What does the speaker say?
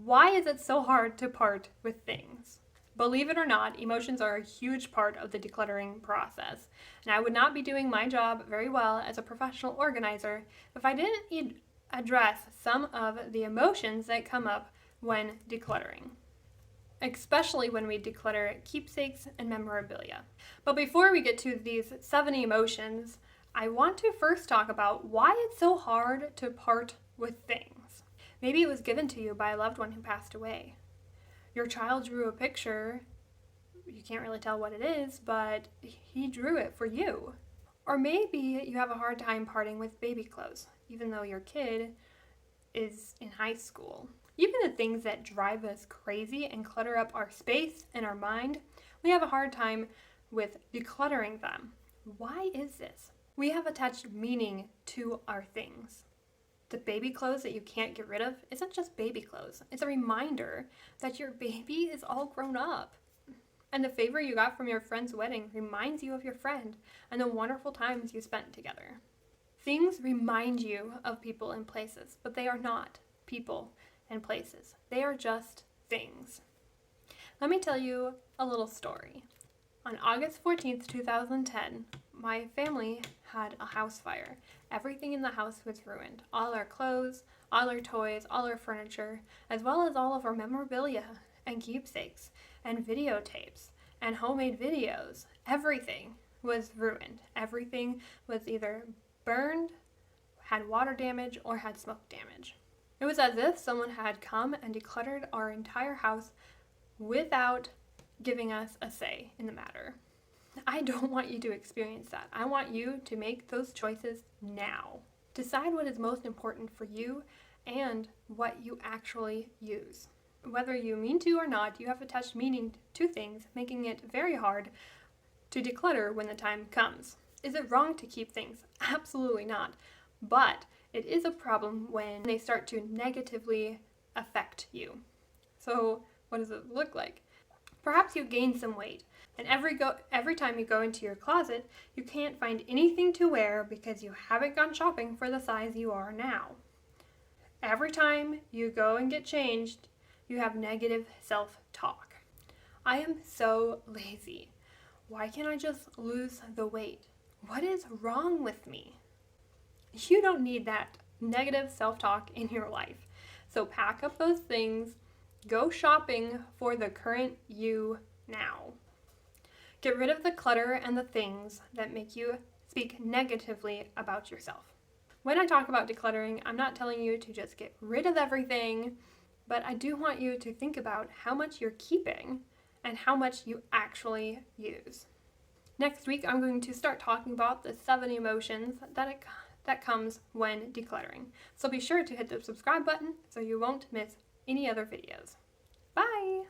Why is it so hard to part with things? Believe it or not, emotions are a huge part of the decluttering process, and I would not be doing my job very well as a professional organizer if I didn't address some of the emotions that come up when decluttering, especially when we declutter keepsakes and memorabilia. But before we get to these 7 emotions, I want to first talk about why it's so hard to part with things. Maybe it was given to you by a loved one who passed away. Your child drew a picture, you can't really tell what it is, but he drew it for you. Or maybe you have a hard time parting with baby clothes, even though your kid is in high school. Even the things that drive us crazy and clutter up our space and our mind, we have a hard time with decluttering them. Why is this? We have attached meaning to our things. The baby clothes that you can't get rid of isn't just baby clothes. It's a reminder that your baby is all grown up. And the favor you got from your friend's wedding reminds you of your friend and the wonderful times you spent together. Things remind you of people and places, but they are not people and places. They are just things. Let me tell you a little story. On August 14th, 2010, my family had a house fire. Everything in the house was ruined. All our clothes, all our toys, all our furniture, as well as all of our memorabilia and keepsakes and videotapes and homemade videos. Everything was ruined. Everything was either burned, had water damage, or had smoke damage. It was as if someone had come and decluttered our entire house without giving us a say in the matter. I don't want you to experience that. I want you to make those choices now. Decide what is most important for you and what you actually use. Whether you mean to or not, you have attached meaning to things, making it very hard to declutter when the time comes. Is it wrong to keep things? Absolutely not. But it is a problem when they start to negatively affect you. So what does it look like? Perhaps you gain some weight, and every time you go into your closet, you can't find anything to wear because you haven't gone shopping for the size you are now. Every time you go and get changed, you have negative self-talk. I am so lazy. Why can't I just lose the weight? What is wrong with me? You don't need that negative self-talk in your life. So pack up those things. Go shopping for the current you now. Get rid of the clutter and the things that make you speak negatively about yourself. When I talk about decluttering, I'm not telling you to just get rid of everything, but I do want you to think about how much you're keeping and how much you actually use. Next week, I'm going to start talking about the 7 emotions that comes when decluttering. So be sure to hit the subscribe button so you won't miss any other videos. Bye!